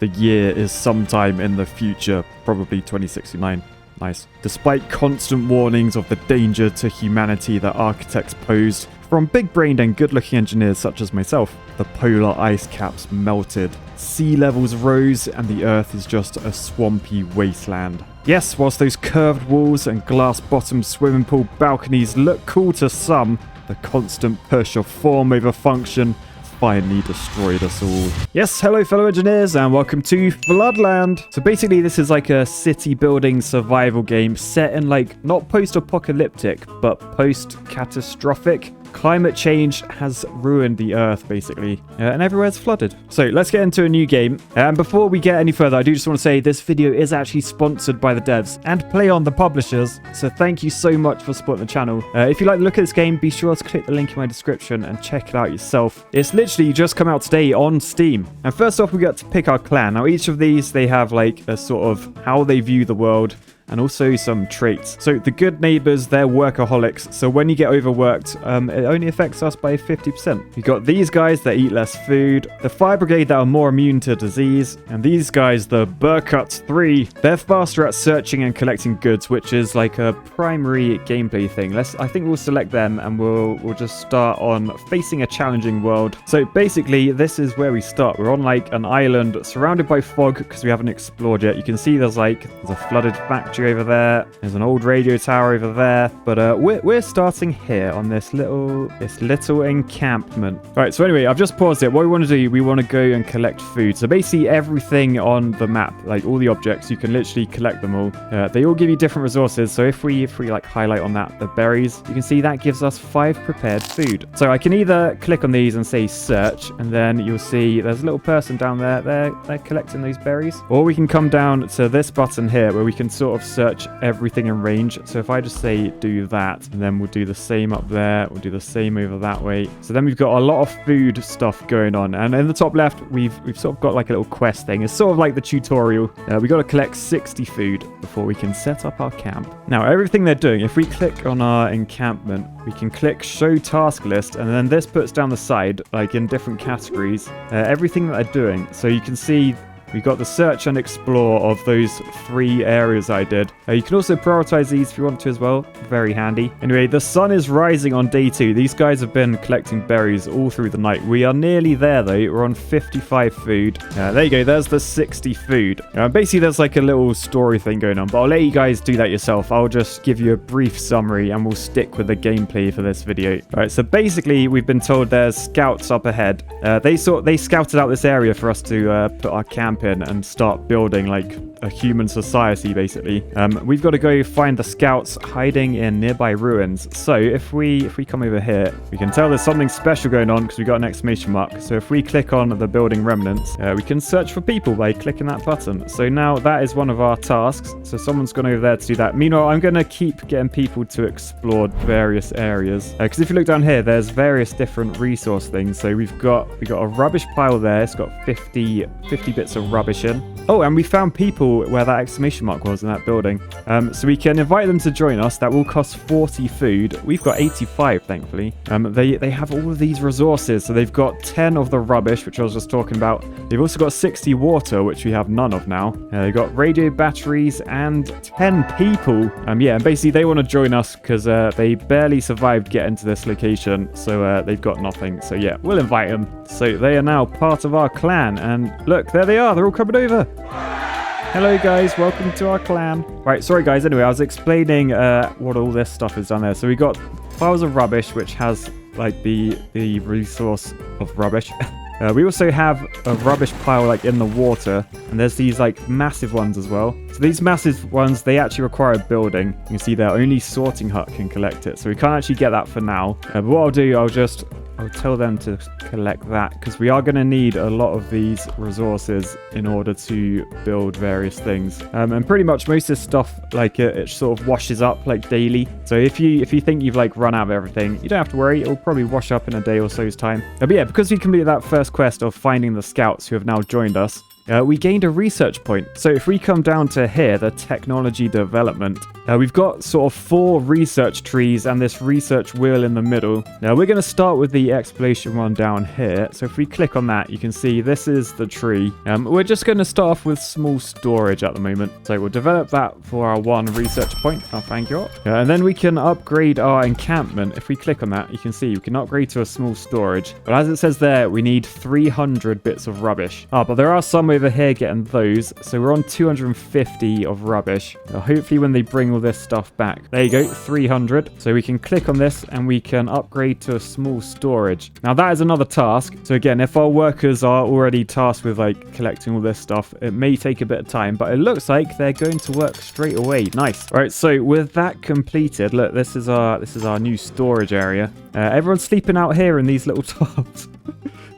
the year is sometime in the future, probably 2069. Nice. Despite constant warnings of the danger to humanity that architects posed, from big-brained and good-looking engineers such as myself, the polar ice caps melted, sea levels rose, and the Earth is just a swampy wasteland. Yes, whilst those curved walls and glass-bottomed swimming pool balconies look cool to some, the constant push of form over function finally destroyed us all. Yes, hello fellow engineers and welcome to Floodland. So basically this is like a city building survival game set in like not post-apocalyptic but post-catastrophic. Climate change has ruined the Earth, basically, and everywhere's flooded. So let's get into a new game. And before we get any further, I do just want to say this video is actually sponsored by the devs and PlayOn, the publishers. So thank you so much for supporting the channel. If you like the look of this game, be sure to click the link in my description and check it out yourself. It's literally just come out today on Steam. And first off, we got to pick our clan. Now, each of these, they have like a sort of how they view the world, and also some traits. So the good neighbors, they're workaholics. So when you get overworked, it only affects us by 50%. You've got these guys that eat less food, the fire brigade that are more immune to disease, and these guys, the Burkuts 3, they're faster at searching and collecting goods, which is like a primary gameplay thing. I think we'll select them and we'll just start on facing a challenging world. So basically, this is where we start. We're on like an island surrounded by fog because we haven't explored yet. You can see there's a flooded factory over there. There's an old radio tower over there. But we're starting here on this little encampment. All right, so anyway, I've just paused it. What we want to do, we want to go and collect food. So basically everything on the map, like all the objects, you can literally collect them all. They all give you different resources. So if we like highlight on that, the berries, you can see that gives us 5 prepared food. So I can either click on these and say search, and then you'll see there's a little person down there. They're collecting those berries. Or we can come down to this button here where we can sort of search everything in range. So if I just say do that, and then we'll do the same up there, we'll do the same over that way. So then we've got a lot of food stuff going on, and in the top left we've sort of got like a little quest thing. It's sort of like the tutorial. We got to collect 60 food before we can set up our camp. Now everything they're doing, if we click on our encampment, we can click show task list, and then this puts down the side like in different categories everything that they're doing. So you can see we've got the search and explore of those 3 areas I did. You can also prioritize these if you want to as well. Very handy. Anyway, the sun is rising on day 2. These guys have been collecting berries all through the night. We are nearly there though. We're on 55 food. There you go. There's the 60 food. Basically, there's like a little story thing going on, but I'll let you guys do that yourself. I'll just give you a brief summary and we'll stick with the gameplay for this video. All right, so basically, we've been told there's scouts up ahead. They scouted out this area for us to put our camp in and start building like a human society, basically. We've got to go find the scouts hiding in nearby ruins. So if we come over here, we can tell there's something special going on because we got an exclamation mark. So if we click on the building remnants, we can search for people by clicking that button. So now that is one of our tasks. So someone's gone over there to do that. Meanwhile, I'm going to keep getting people to explore various areas, because if you look down here, there's various different resource things. So we got a rubbish pile there. It's got 50 bits of rubbish in. Oh, and we found people where that exclamation mark was in that building. So we can invite them to join us. That will cost 40 food. We've got 85, thankfully. They have all of these resources. So they've got 10 of the rubbish, which I was just talking about. They've also got 60 water, which we have none of now. They've got radio batteries and 10 people. Yeah, and basically they want to join us because they barely survived getting to this location. So they've got nothing. So yeah, we'll invite them. So they are now part of our clan. And look, there they are. They're all coming over. Hello guys, welcome to our clan. Right, sorry guys, anyway, I was explaining what all this stuff is down there. So we got piles of rubbish, which has like the resource of rubbish. We also have a rubbish pile like in the water, and there's these like massive ones as well. So these massive ones, they actually require a building. You can see there, only Sorting Hut can collect it. So we can't actually get that for now. But what I'll do, I'll tell them to collect that, because we are going to need a lot of these resources in order to build various things. And pretty much most of this stuff, like it sort of washes up like daily. So if you think you've like run out of everything, you don't have to worry. It'll probably wash up in a day or so's time. But yeah, because we completed that first quest of finding the scouts who have now joined us, we gained a research point. So if we come down to here, the technology development, we've got sort of 4 research trees and this research wheel in the middle. Now we're going to start with the exploration one down here. So if we click on that, you can see this is the tree. We're just going to start off with small storage at the moment. So we'll develop that for our 1 research point. Oh, thank you. And then we can upgrade our encampment. If we click on that, you can see we can upgrade to a small storage. But as it says there, we need 300 bits of rubbish. But there are some over here getting those. So we're on 250 of rubbish. Now, hopefully when they bring all this stuff back. There you go, 300. So we can click on this and we can upgrade to a small storage. Now that is another task. So again, if our workers are already tasked with like collecting all this stuff, it may take a bit of time, but it looks like they're going to work straight away. Nice. All right, so with that completed, look, this is our new storage area. Everyone's sleeping out here in these little tarps.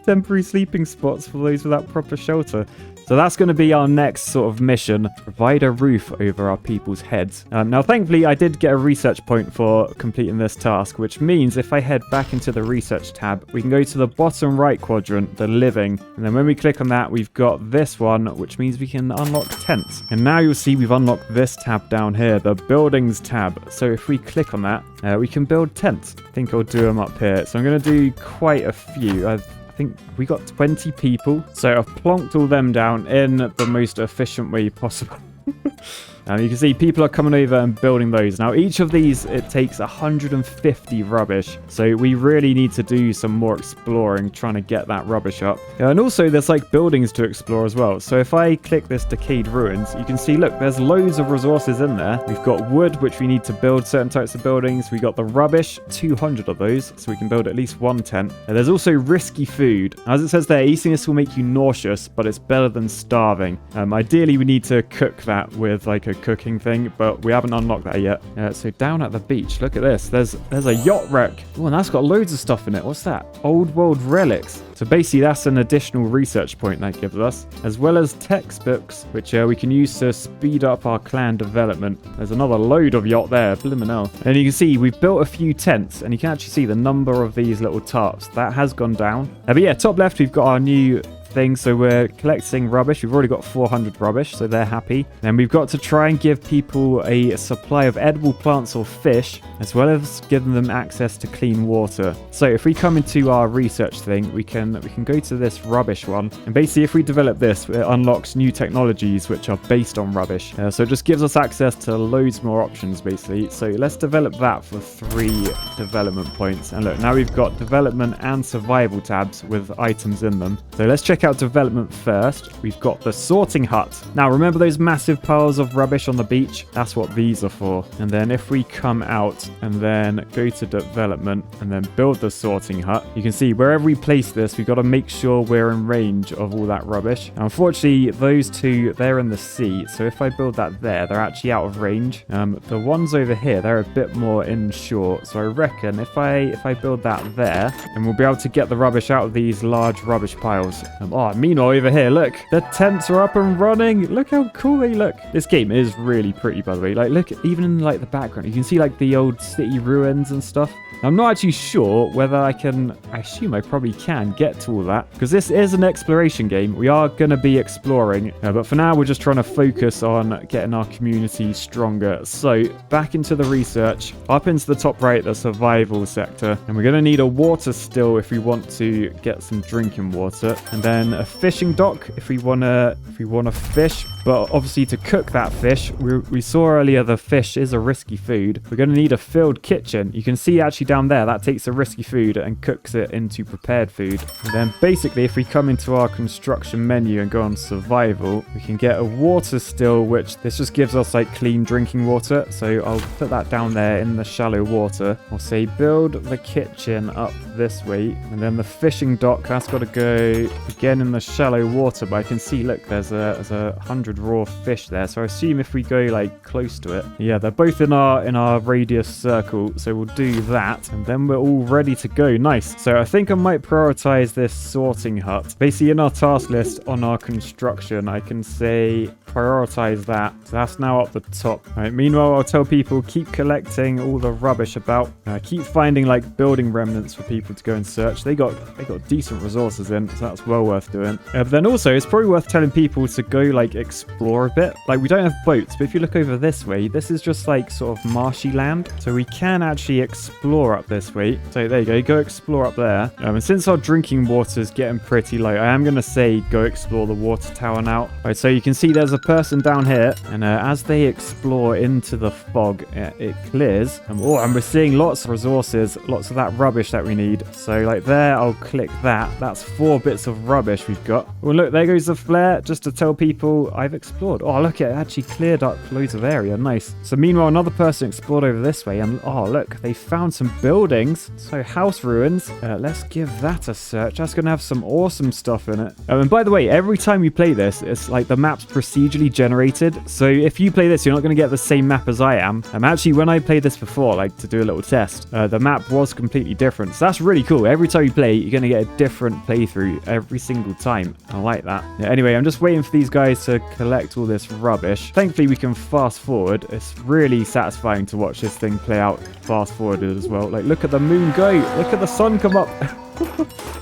Temporary sleeping spots for those without proper shelter. So that's going to be our next sort of mission. Provide a roof over our people's heads. Now, thankfully, I did get a research point for completing this task, which means if I head back into the research tab, we can go to the bottom right quadrant, the living. And then when we click on that, we've got this one, which means we can unlock tents. And now you'll see we've unlocked this tab down here, the buildings tab. So if we click on that, we can build tents. I think I'll do them up here. So I'm going to do quite a few. I think we got 20 people. So I've plonked all them down in the most efficient way possible. You can see people are coming over and building those. Now, each of these, it takes 150 rubbish. So we really need to do some more exploring, trying to get that rubbish up. And also, there's like buildings to explore as well. So if I click this decayed ruins, you can see, look, there's loads of resources in there. We've got wood, which we need to build certain types of buildings. We got the rubbish, 200 of those. So we can build at least 1 tent. And there's also risky food. As it says there, eating this will make you nauseous, but it's better than starving. Ideally, we need to cook that with like a cooking thing, but we haven't unlocked that yet. So down at the beach, look at this. There's a yacht wreck. Oh, and that's got loads of stuff in it. What's that? Old world relics. So basically, that's an additional research point that gives us, as well as textbooks, which we can use to speed up our clan development. There's another load of yacht there, blimmin' hell. And you can see we've built a few tents, and you can actually see the number of these little tarps. That has gone down. But yeah, top left, we've got our new thing. So we're collecting rubbish. We've already got 400 rubbish, so they're happy. Then we've got to try and give people a supply of edible plants or fish, as well as giving them access to clean water. So if we come into our research thing, we can go to this rubbish one, and basically if we develop this, it unlocks new technologies which are based on rubbish. So it just gives us access to loads more options basically. So let's develop that for 3 development points. And look, now we've got development and survival tabs with items in them. So let's check out development first. We've got the sorting hut. Now remember those massive piles of rubbish on the beach? That's what these are for. And then if we come out and then go to development and then build the sorting hut, you can see wherever we place this, we've got to make sure we're in range of all that rubbish. Now, unfortunately, those two, they're in the sea. So if I build that there, they're actually out of range. The ones over here, they're a bit more inshore. So I reckon if I build that there, then we'll be able to get the rubbish out of these large rubbish piles. Meanwhile over here, look, the tents are up and running. Look how cool they look. This game is really pretty, by the way. Like, look, even in like the background, you can see like the old city ruins and stuff. I'm not actually sure whether I assume I probably can get to all that, because this is an exploration game. We are going to be exploring, but for now we're just trying to focus on getting our community stronger. So back into the research, up into the top right, the survival sector, and we're going to need a water still if we want to get some drinking water, and then a fishing dock if we want to fish. But obviously to cook that fish, we saw earlier the fish is a risky food. We're going to need a filled kitchen. You can see actually down there, that takes the risky food and cooks it into prepared food. And then basically if we come into our construction menu and go on survival, we can get a water still, which this just gives us like clean drinking water. So I'll put that down there in the shallow water. I'll say build the kitchen up this way, and then the fishing dock, that's got to go again in the shallow water. But I can see, look, there's a 100 raw fish there. So I assume if we go like close to it, yeah, they're both in our radius circle. So we'll do that. And then we're all ready to go. Nice. So I think I might prioritize this sorting hut. Basically in our task list on our construction, I can say prioritize that. So that's now up the top. All right, meanwhile, I'll tell people keep collecting all the rubbish about. Keep finding like building remnants for people to go and search. They got decent resources in, so that's well worth doing. But then also, it's probably worth telling people to go like explore a bit. Like we don't have boats, but if you look over this way, this is just like sort of marshy land. So we can actually explore up this way. So there you go, go explore up there. And since our drinking water is getting pretty low, I am going to say go explore the water tower now. All right, so you can see there's a person down here, and as they explore into the fog, it clears. And we're seeing lots of resources, lots of that rubbish that we need. So like there, I'll click that. That's 4 bits of rubbish we've got. Well, look, there goes the flare, just to tell people I've explored. Oh, look, it actually cleared up loads of area. Nice. So meanwhile, another person explored over this way, and oh, look, they found some buildings. So house ruins. Let's give that a search. That's going to have some awesome stuff in it. And by the way, every time you play this, it's like the map's procedurally generated. So if you play this, you're not going to get the same map as I am. Actually, when I played this before, like to do a little test, the map was completely different. So that's really cool. Every time you play, you're going to get a different playthrough every single time. I like that. Yeah, anyway, I'm just waiting for these guys to collect all this rubbish. Thankfully, we can fast forward. It's really satisfying to watch this thing play out fast forwarded as well. Like, look at the moon go. Look at the sun come up.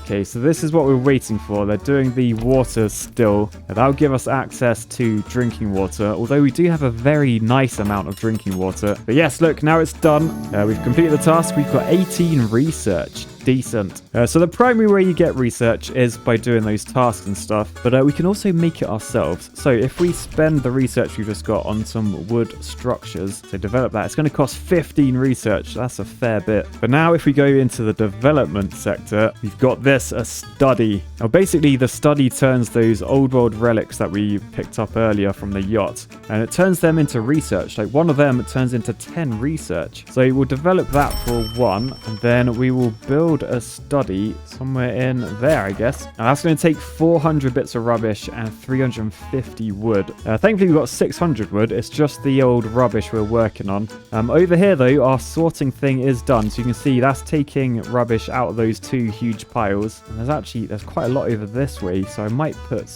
Okay, so this is what we're waiting for. They're doing the water still. That'll give us access to drinking water, although we do have a very nice amount of drinking water. But yes, look, now it's done. We've completed the task. We've got 18 research. Decent. So the primary way you get research is by doing those tasks and stuff, but we can also make it ourselves. So if we spend the research we've just got on some wood structures to develop that, it's going to cost 15 research. That's a fair bit. But now if we go into the development sector, we've got this, a study. Now basically the study turns those old world relics that we picked up earlier from the yacht, and it turns them into research. Like one of them, it turns into 10 research. So we'll develop that for 1, and then we will build a study somewhere in there, I guess. And that's going to take 400 bits of rubbish and 350 wood. Thankfully, we've got 600 wood. It's just the old rubbish we're working on. Over here, though, our sorting thing is done. So you can see that's taking rubbish out of those 2 huge piles. And there's quite a lot over this way. So I might put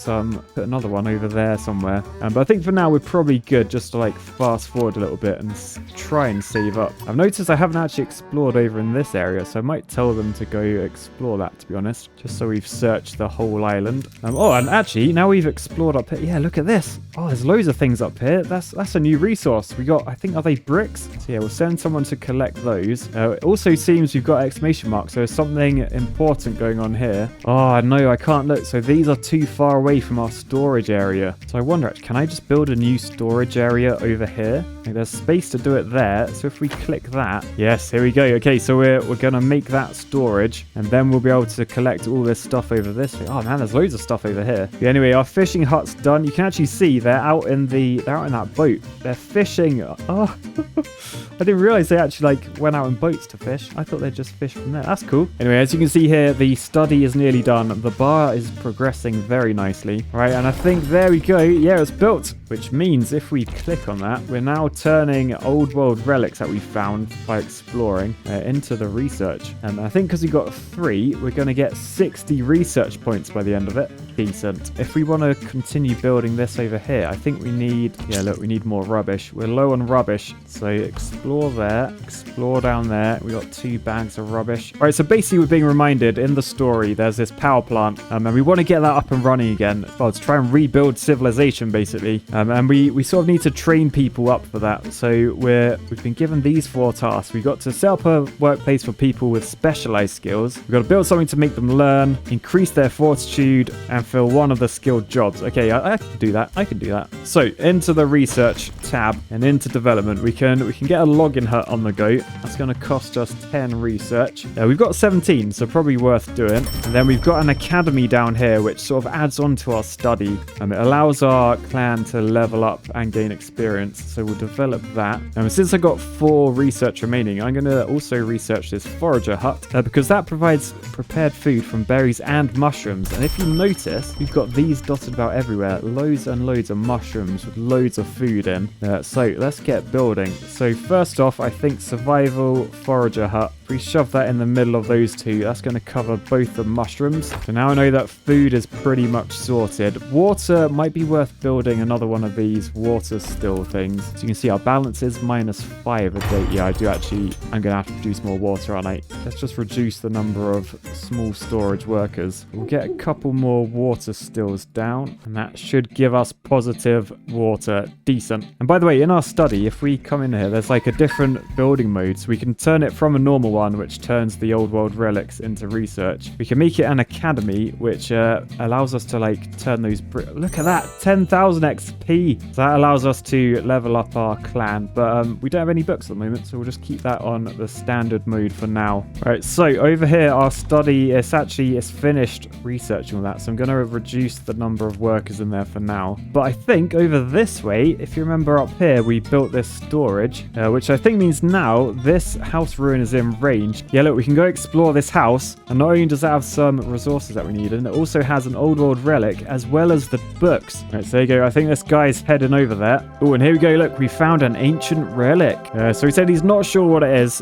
another one over there somewhere. But I think for now, we're probably good just to like fast forward a little bit and try and save up. I've noticed I haven't actually explored over in this area, so I might tell them to go explore that, to be honest, just so we've searched the whole island. Oh, and actually now we've explored up here. Yeah, look at this. Oh, there's loads of things up here. That's a new resource we got. I think, are they bricks? So yeah, we'll send someone to collect those. It also seems we've got exclamation marks, so there's something important going on here. Oh no, I can't look. So these are too far away from our storage area. So I wonder, can I just build a new storage area over here? Like, there's space to do it there. So if we click that, yes, here we go. Okay, so we're gonna make that storage, and then we'll be able to collect all this stuff over this way. Oh man, there's loads of stuff over here. But anyway, our fishing hut's done. You can actually see they're out in that boat. They're fishing. Oh, I didn't realize they actually like went out in boats to fish. I thought they'd just fish from there. That's cool. Anyway, as you can see here, the study is nearly done. The bar is progressing very nicely. All right, and I think there we go. Yeah, it's built, which means if we click on that, we're now turning old world relics that we found by exploring into the research. And I think because we got 3, we're going to get 60 research points by the end of it. Decent. If we want to continue building this over here, I think we need, yeah, look, we need more rubbish. We're low on rubbish. So explore there, explore down there. We got 2 bags of rubbish. All right, so basically we're being reminded in the story, there's this power plant, and we want to get that up and running again. Well, to try and rebuild civilization, basically. And we sort of need to train people up for that. So we've been given these 4 tasks. We've got to set up a workplace for people with specialized skills. We've got to build something to make them learn, increase their fortitude, and fill one of the skilled jobs. Okay, I can do that. I can do that. So into the research tab and into development, we can get a logging hut on the go. That's going to cost us 10 research. We've got 17, so probably worth doing. And then we've got an academy down here, which sort of adds on to our study. It allows our clan to level up and gain experience. So we'll develop that. Since I've got 4 research remaining, I'm going to also research this forager hut because that provides prepared food from berries and mushrooms. And if you notice, we've got these dotted about everywhere. Loads and loads of mushrooms with loads of food in. So let's get building. So first off, I think survival forager hut If we shove that in the middle of those two, that's going to cover both the mushrooms. So now I know that food is pretty much sorted. Water might be worth building another one of these water still things. So you can see our balance is -5 a day. Yeah, I do actually, I'm going to have to produce more water, aren't I? Let's just reduce the number of small storage workers. We'll get a couple more water stills down, and that should give us positive water. Decent. And by the way, in our study, if we come in here, there's like a different building mode. So we can turn it from a normal one, which turns the old world relics into research. We can make it an academy, which allows us to like turn those... Look at that, 10,000 XP. So that allows us to level up our clan. But we don't have any books at the moment, so we'll just keep that on the standard mode for now. Right, so over here, our study is finished researching all that. So I'm going to reduce the number of workers in there for now. But I think over this way, if you remember up here, we built this storage, which I think means now this house ruin is in range. Yeah, look, we can go explore this house. And not only does it have some resources that we need, and it also has an old world relic as well as the books. Right, so there you go. I think this guy's heading over there. Oh, and here we go. Look, we found an ancient relic. So he said he's not sure what it is.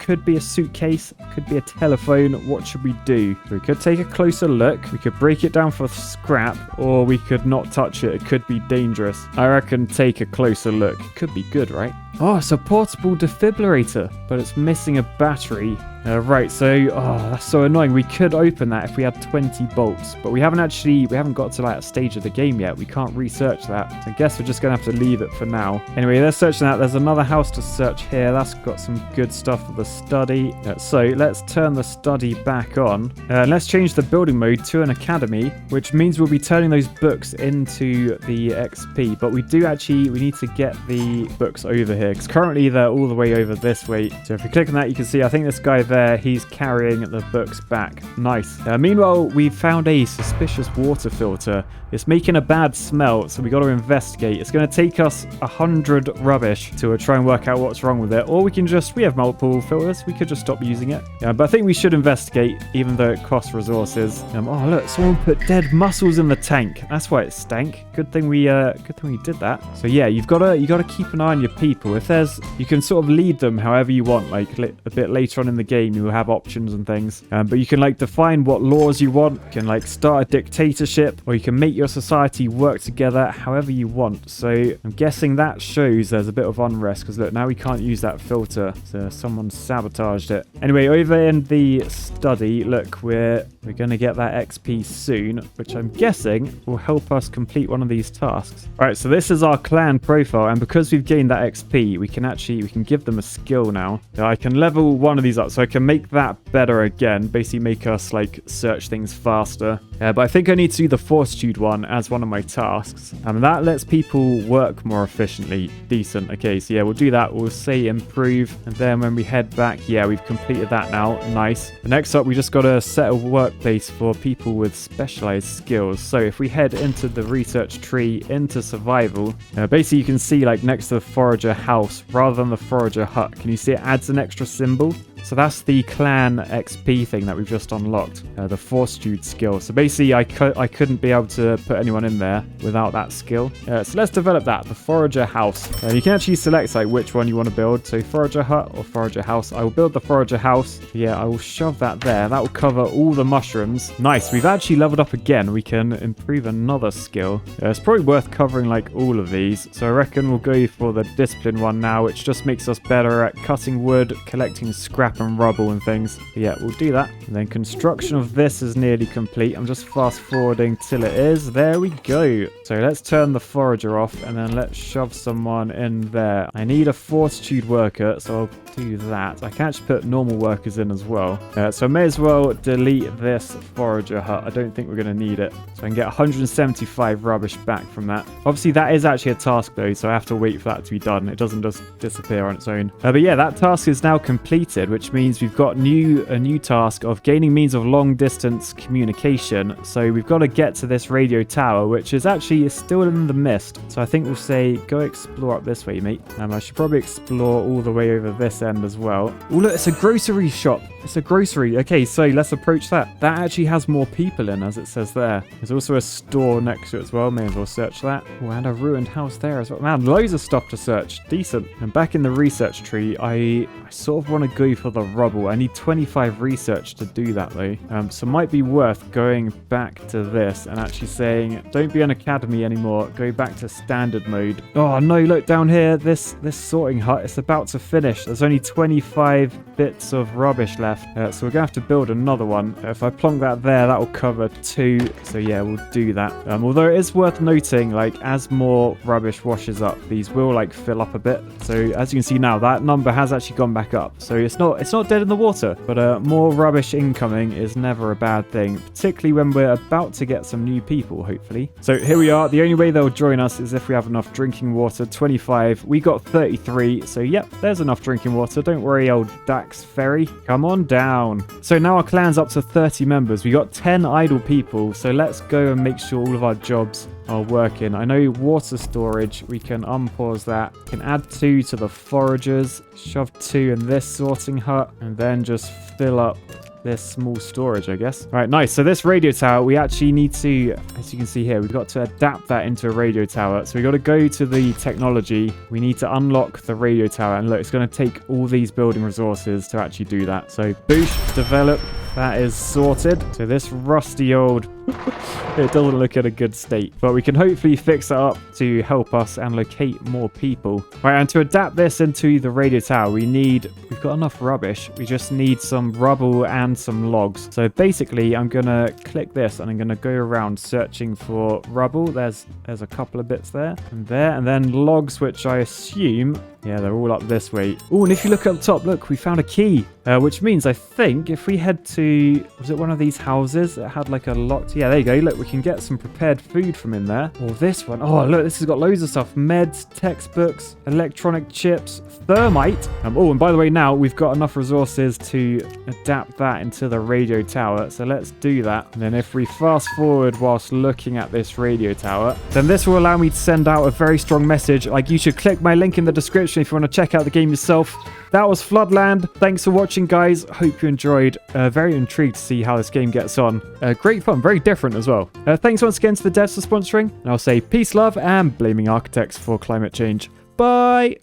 Could be a suitcase, could be a telephone. What should we do? We could take a closer look. We could break it down for scrap, or we could not touch it. It could be dangerous. I reckon take a closer look. Could be good, right? Oh, it's a portable defibrillator, but it's missing a battery. Right, so, that's so annoying. We could open that if we had 20 bolts, but we haven't got to that stage of the game yet. We can't research that. So I guess we're just going to have to leave it for now. Anyway, let's search that. There's another house to search here. That's got some good stuff for the study. So let's turn the study back on. Let's change the building mode to an academy, which means we'll be turning those books into the XP. But we need to get the books over here, because currently they're all the way over this way. So if we click on that, you can see, I think this guy there, he's carrying the books back. Nice. Meanwhile, we found a suspicious water filter. It's making a bad smell, so we got to investigate. It's going to take us 100 rubbish to try and work out what's wrong with it. Or we have multiple filters. We could just stop using it. But I think we should investigate, even though it costs resources. Oh, look, someone put dead mussels in the tank. That's why it stank. Good thing we did that. So yeah, you got to keep an eye on your people. If you can sort of lead them however you want, like a bit later on in the game, you will have options and things. But you can like define what laws you want. You can like start a dictatorship, or you can make your society work together however you want. So I'm guessing that shows there's a bit of unrest, because look, now we can't use that filter. So someone sabotaged it. Anyway, over in the study, look, we're going to get that XP soon, which I'm guessing will help us complete one of these tasks. All right, so this is our clan profile, and because we've gained that XP, we can give them a skill now. I can level one of these up, so I can make that better again, basically make us like search things faster. But I think I need to do the fortitude one as one of my tasks, and that lets people work more efficiently. Decent. Okay, so yeah, we'll do that. We'll say improve, and then when we head back, yeah, we've completed that now. Nice. Next up, we just got to set a workplace for people with specialized skills. So if we head into the research tree, into survival, basically you can see like next to the forager house rather than the forager hut, can you see it adds an extra symbol? So that's the clan XP thing that we've just unlocked, the fortitude skill. So basically I couldn't be able to put anyone in there without that skill. So let's develop that, the forager house. You can actually select like which one you want to build. So forager hut or forager house. I will build the forager house. Yeah, I will shove that there. That will cover all the mushrooms. Nice. We've actually leveled up again. We can improve another skill. It's probably worth covering like all of these. So I reckon we'll go for the discipline one now, which just makes us better at cutting wood, collecting scrap and rubble and things. But yeah, we'll do that. And then construction of this is nearly complete. I'm just fast forwarding till it is. There we go. So let's turn the forager off, and then let's shove someone in there. I need a fortitude worker, so I'll do that. I can actually put normal workers in as well. So I may as well delete this forager hut. I don't think we're going to need it. So I can get 175 rubbish back from that. Obviously that is actually a task though, so I have to wait for that to be done. It doesn't just disappear on its own. But yeah, that task is now completed, which means we've got a new task of gaining means of long distance communication mission. So we've got to get to this radio tower, which is actually still in the mist. So I think we'll say go explore up this way, mate. I should probably explore all the way over this end as well. Oh, look, it's a grocery shop. It's a grocery. Okay, so let's approach that. That actually has more people in, as it says there. There's also a store next to it as well. May as well search that. Oh, and a ruined house there as well. Man, loads of stuff to search. Decent. And back in the research tree, I sort of want to go for the rubble. I need 25 research to do that, though. So it might be worth going back to this and actually saying, don't be an academy anymore. Go back to standard mode. Oh, no, look down here. This sorting hut, it's about to finish. There's only 25 bits of rubbish left. So we're going to have to build another one. If I plonk that there, that will cover 2. So yeah, we'll do that. Although it is worth noting, like, as more rubbish washes up, these will, like, fill up a bit. So as you can see now, that number has actually gone back up. So it's not dead in the water. But more rubbish incoming is never a bad thing, particularly when we're about to get some new people, hopefully. So here we are. The only way they'll join us is if we have enough drinking water. 25. We got 33. So yep, there's enough drinking water. Don't worry, old Dax Ferry. Come on down. So now our clan's up to 30 members. We got 10 idle people. So let's go and make sure all of our jobs are working. I know water storage, we can unpause that. We can add 2 to the foragers, shove 2 in this sorting hut, and then just fill up this small storage, I guess. All right, nice. So this radio tower, we actually need to, as you can see here, we've got to adapt that into a radio tower. So we got to go to the technology. We need to unlock the radio tower. And look, it's going to take all these building resources to actually do that. So boosh, develop. That is sorted. So this rusty old... it doesn't look in a good state, but we can hopefully fix it up to help us and locate more people. Right, and to adapt this into the radio tower, we've got enough rubbish. We just need some rubble and some logs. So basically, I'm going to click this and I'm going to go around searching for rubble. There's a couple of bits there, and then logs, which I assume... yeah, they're all up this way. Oh, and if you look up top, look, we found a key. Which means, I think, if we head to... was it one of these houses that had, like, a locked... yeah, there you go. Look, we can get some prepared food from in there. Or this one. Oh, look, this has got loads of stuff. Meds, textbooks, electronic chips, thermite. Oh, and by the way, now we've got enough resources to adapt that into the radio tower. So let's do that. And then if we fast forward whilst looking at this radio tower, then this will allow me to send out a very strong message. Like, you should click my link in the description if you want to check out the game yourself. That was Floodland. Thanks for watching, guys. Hope you enjoyed. Very intrigued to see how this game gets on. Great fun. Very different as well. Thanks once again to the devs for sponsoring. And I'll say peace, love, and blaming architects for climate change. Bye.